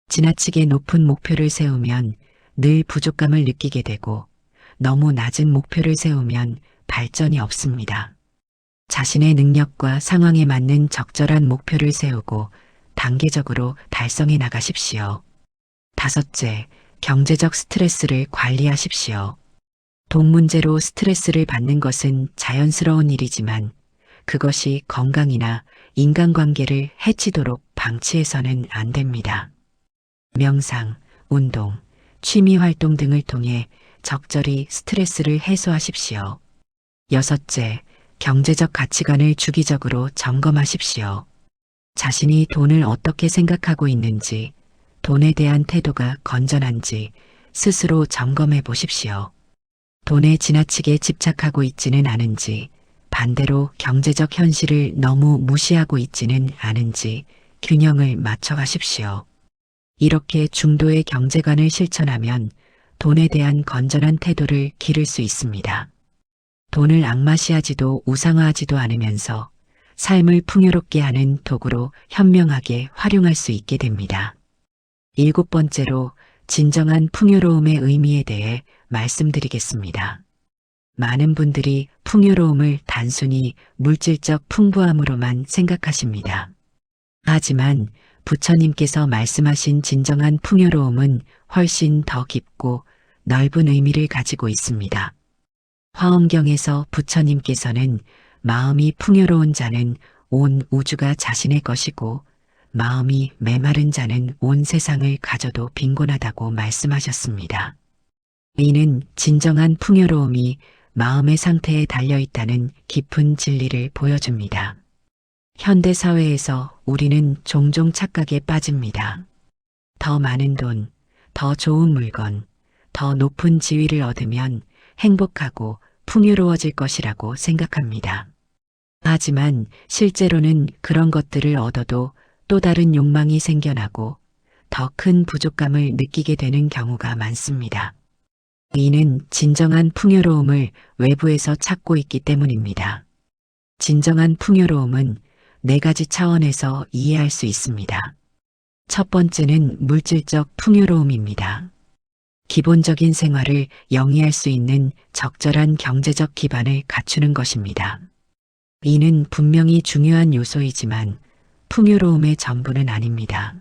지나치게 높은 목표를 세우면 늘 부족감을 느끼게 되고 너무 낮은 목표를 세우면 발전이 없습니다. 자신의 능력과 상황에 맞는 적절한 목표를 세우고 단계적으로 달성해 나가십시오. 다섯째, 경제적 스트레스를 관리하십시오. 돈 문제로 스트레스를 받는 것은 자연스러운 일이지만 그것이 건강이나 인간관계를 해치도록 방치해서는 안 됩니다. 명상, 운동, 취미 활동 등을 통해 적절히 스트레스를 해소하십시오. 여섯째, 경제적 가치관을 주기적으로 점검하십시오. 자신이 돈을 어떻게 생각하고 있는지, 돈에 대한 태도가 건전한지 스스로 점검해 보십시오. 돈에 지나치게 집착하고 있지는 않은지, 반대로 경제적 현실을 너무 무시하고 있지는 않은지 균형을 맞춰 가십시오. 이렇게 중도의 경제관을 실천하면 돈에 대한 건전한 태도를 기를 수 있습니다. 돈을 악마시하지도 우상화하지도 않으면서 삶을 풍요롭게 하는 도구로 현명하게 활용할 수 있게 됩니다. 일곱 번째로 진정한 풍요로움의 의미에 대해 말씀드리겠습니다. 많은 분들이 풍요로움을 단순히 물질적 풍부함으로만 생각하십니다. 하지만 부처님께서 말씀하신 진정한 풍요로움은 훨씬 더 깊고 넓은 의미를 가지고 있습니다. 화엄경에서 부처님께서는 마음이 풍요로운 자는 온 우주가 자신의 것이고 마음이 메마른 자는 온 세상을 가져도 빈곤하다고 말씀하셨습니다. 이는 진정한 풍요로움이 마음의 상태에 달려있다는 깊은 진리를 보여줍니다. 현대 사회에서 우리는 종종 착각에 빠집니다. 더 많은 돈, 더 좋은 물건, 더 높은 지위를 얻으면 행복하고 풍요로워질 것이라고 생각합니다. 하지만 실제로는 그런 것들을 얻어도 또 다른 욕망이 생겨나고 더 큰 부족감을 느끼게 되는 경우가 많습니다. 이는 진정한 풍요로움을 외부에서 찾고 있기 때문입니다. 진정한 풍요로움은 네 가지 차원에서 이해할 수 있습니다. 첫 번째는 물질적 풍요로움입니다. 기본적인 생활을 영위할 수 있는 적절한 경제적 기반을 갖추는 것입니다. 이는 분명히 중요한 요소이지만 풍요로움의 전부는 아닙니다.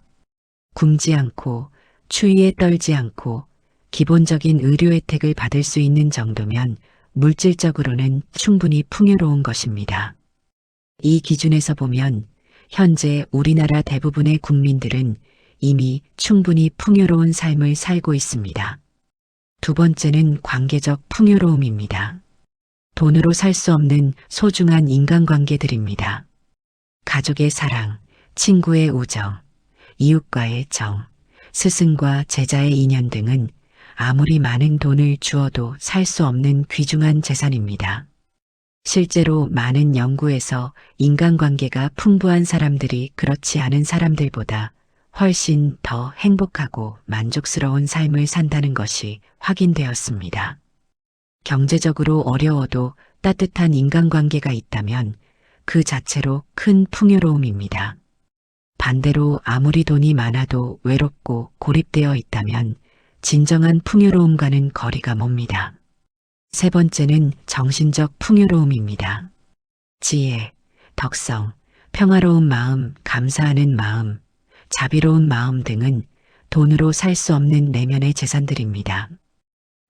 굶지 않고 추위에 떨지 않고 기본적인 의료 혜택을 받을 수 있는 정도면 물질적으로는 충분히 풍요로운 것입니다. 이 기준에서 보면 현재 우리나라 대부분의 국민들은 이미 충분히 풍요로운 삶을 살고 있습니다. 두 번째는 관계적 풍요로움입니다. 돈으로 살 수 없는 소중한 인간관계들입니다. 가족의 사랑, 친구의 우정, 이웃과의 정, 스승과 제자의 인연 등은 아무리 많은 돈을 주어도 살 수 없는 귀중한 재산입니다. 실제로 많은 연구에서 인간관계가 풍부한 사람들이 그렇지 않은 사람들보다 훨씬 더 행복하고 만족스러운 삶을 산다는 것이 확인되었습니다. 경제적으로 어려워도 따뜻한 인간관계가 있다면 그 자체로 큰 풍요로움입니다. 반대로 아무리 돈이 많아도 외롭고 고립되어 있다면 진정한 풍요로움과는 거리가 멉니다. 세 번째는 정신적 풍요로움입니다. 지혜, 덕성, 평화로운 마음, 감사하는 마음, 자비로운 마음 등은 돈으로 살 수 없는 내면의 재산들입니다.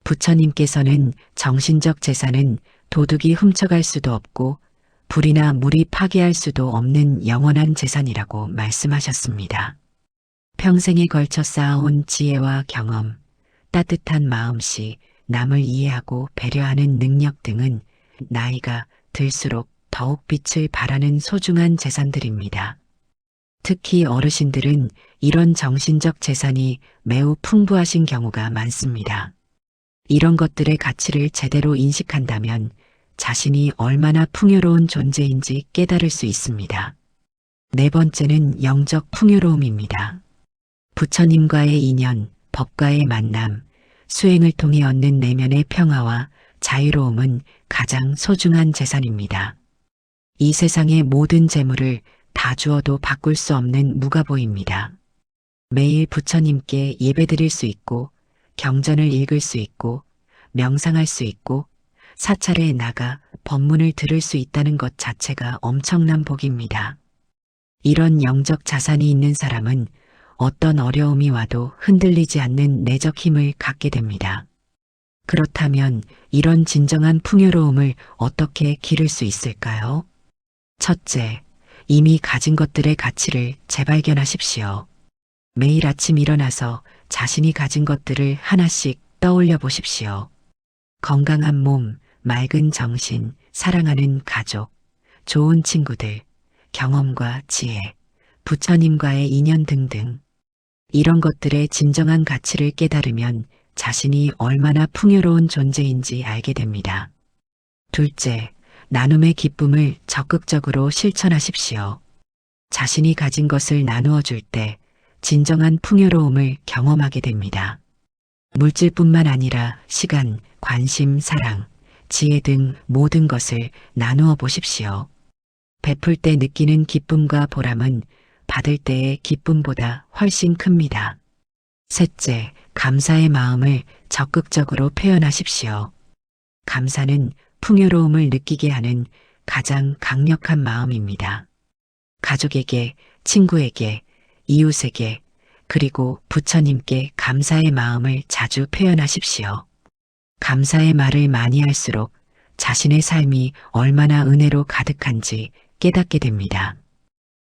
부처님께서는 정신적 재산은 도둑이 훔쳐갈 수도 없고 불이나 물이 파괴할 수도 없는 영원한 재산이라고 말씀하셨습니다. 평생에 걸쳐 쌓아온 지혜와 경험, 따뜻한 마음씨, 남을 이해하고 배려하는 능력 등은 나이가 들수록 더욱 빛을 발하는 소중한 재산들입니다. 특히 어르신들은 이런 정신적 재산이 매우 풍부하신 경우가 많습니다. 이런 것들의 가치를 제대로 인식한다면 자신이 얼마나 풍요로운 존재인지 깨달을 수 있습니다. 네 번째는 영적 풍요로움입니다. 부처님과의 인연, 법과의 만남, 수행을 통해 얻는 내면의 평화와 자유로움은 가장 소중한 재산입니다. 이 세상의 모든 재물을 다 주어도 바꿀 수 없는 무가보입니다. 매일 부처님께 예배드릴 수 있고 경전을 읽을 수 있고 명상할 수 있고 사찰에 나가 법문을 들을 수 있다는 것 자체가 엄청난 복입니다. 이런 영적 자산이 있는 사람은 어떤 어려움이 와도 흔들리지 않는 내적 힘을 갖게 됩니다. 그렇다면 이런 진정한 풍요로움을 어떻게 기를 수 있을까요? 첫째, 이미 가진 것들의 가치를 재발견하십시오. 매일 아침 일어나서 자신이 가진 것들을 하나씩 떠올려 보십시오. 건강한 몸, 맑은 정신, 사랑하는 가족, 좋은 친구들, 경험과 지혜, 부처님과의 인연 등등. 이런 것들의 진정한 가치를 깨달으면 자신이 얼마나 풍요로운 존재인지 알게 됩니다. 둘째, 나눔의 기쁨을 적극적으로 실천하십시오. 자신이 가진 것을 나누어 줄 때 진정한 풍요로움을 경험하게 됩니다. 물질뿐만 아니라 시간, 관심, 사랑, 지혜 등 모든 것을 나누어 보십시오. 베풀 때 느끼는 기쁨과 보람은 받을 때의 기쁨보다 훨씬 큽니다. 셋째, 감사의 마음을 적극적으로 표현하십시오. 감사는 풍요로움을 느끼게 하는 가장 강력한 마음입니다. 가족에게, 친구에게, 이웃에게, 그리고 부처님께 감사의 마음을 자주 표현하십시오. 감사의 말을 많이 할수록 자신의 삶이 얼마나 은혜로 가득한지 깨닫게 됩니다.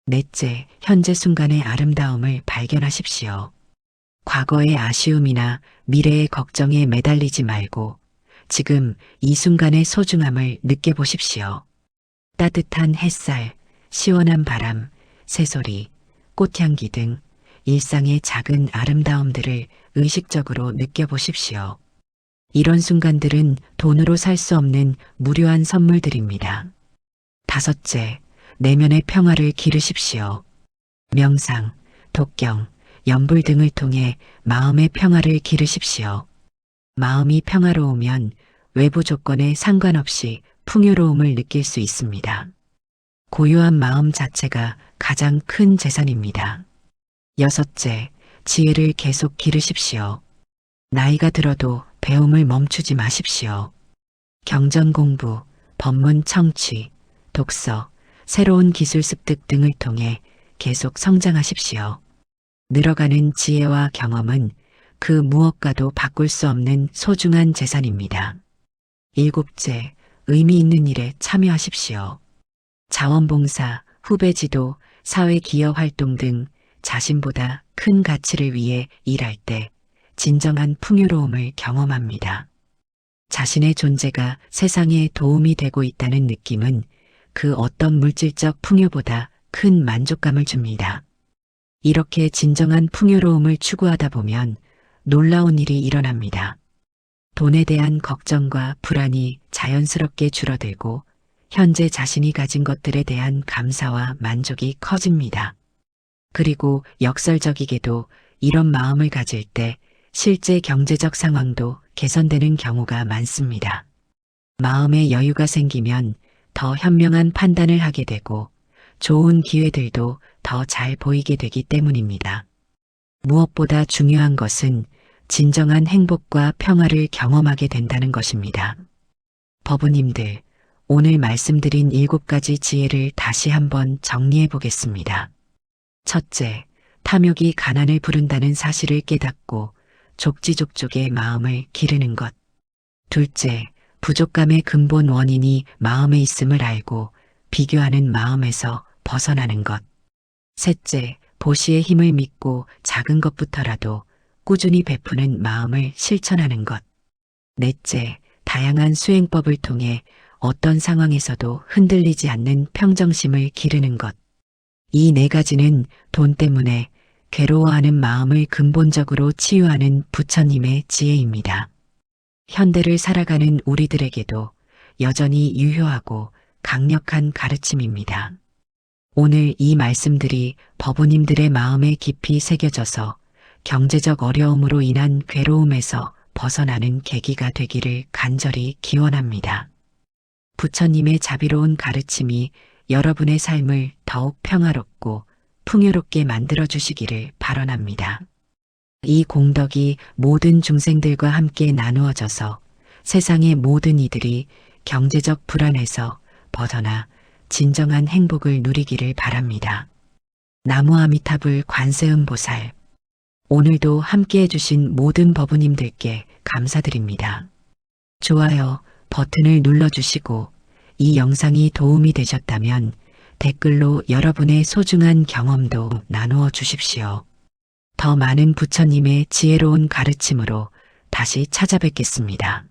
넷째, 현재 순간의 아름다움을 발견하십시오. 과거의 아쉬움이나 미래의 걱정에 매달리지 말고 지금 이 순간의 소중함을 느껴보십시오. 따뜻한 햇살, 시원한 바람, 새소리, 꽃향기 등 일상의 작은 아름다움들을 의식적으로 느껴보십시오. 이런 순간들은 돈으로 살 수 없는 무료한 선물들입니다. 다섯째, 내면의 평화를 기르십시오. 명상, 독경, 염불 등을 통해 마음의 평화를 기르십시오. 마음이 평화로우면 외부 조건에 상관없이 풍요로움을 느낄 수 있습니다. 고요한 마음 자체가 가장 큰 재산입니다. 여섯째, 지혜를 계속 기르십시오. 나이가 들어도 배움을 멈추지 마십시오. 경전 공부, 법문 청취, 독서, 새로운 기술 습득 등을 통해 계속 성장하십시오. 늘어가는 지혜와 경험은 그 무엇과도 바꿀 수 없는 소중한 재산입니다. 일곱째, 의미 있는 일에 참여하십시오. 자원봉사, 후배지도, 사회기여 활동 등 자신보다 큰 가치를 위해 일할 때 진정한 풍요로움을 경험합니다. 자신의 존재가 세상에 도움이 되고 있다는 느낌은 그 어떤 물질적 풍요보다 큰 만족감을 줍니다. 이렇게 진정한 풍요로움을 추구하다 보면 놀라운 일이 일어납니다. 돈에 대한 걱정과 불안이 자연스럽게 줄어들고 현재 자신이 가진 것들에 대한 감사와 만족이 커집니다. 그리고 역설적이게도 이런 마음을 가질 때 실제 경제적 상황도 개선되는 경우가 많습니다. 마음의 여유가 생기면 더 현명한 판단을 하게 되고 좋은 기회들도 더 잘 보이게 되기 때문입니다. 무엇보다 중요한 것은 진정한 행복과 평화를 경험하게 된다는 것입니다. 법우님들, 오늘 말씀드린 7가지 지혜를 다시 한번 정리해 보겠습니다. 첫째, 탐욕이 가난을 부른다는 사실을 깨닫고 족지족족의 마음을 기르는 것. 둘째, 부족감의 근본 원인이 마음에 있음을 알고 비교하는 마음에서 벗어나는 것. 셋째, 보시의 힘을 믿고 작은 것부터라도 꾸준히 베푸는 마음을 실천하는 것. 넷째, 다양한 수행법을 통해 어떤 상황에서도 흔들리지 않는 평정심을 기르는 것. 이 4가지는 돈 때문에 괴로워하는 마음을 근본적으로 치유하는 부처님의 지혜입니다. 현대를 살아가는 우리들에게도 여전히 유효하고 강력한 가르침입니다. 오늘 이 말씀들이 법우님들의 마음에 깊이 새겨져서 경제적 어려움으로 인한 괴로움에서 벗어나는 계기가 되기를 간절히 기원합니다. 부처님의 자비로운 가르침이 여러분의 삶을 더욱 평화롭고 풍요롭게 만들어 주시기를 발언합니다. 이 공덕이 모든 중생들과 함께 나누어져서 세상의 모든 이들이 경제적 불안에서 벗어나 진정한 행복을 누리기를 바랍니다. 나무아미타불 관세음보살, 오늘도 함께해 주신 모든 법우님들께 감사드립니다. 좋아요 버튼을 눌러주시고 이 영상이 도움이 되셨다면 댓글로 여러분의 소중한 경험도 나누어 주십시오. 더 많은 부처님의 지혜로운 가르침으로 다시 찾아뵙겠습니다.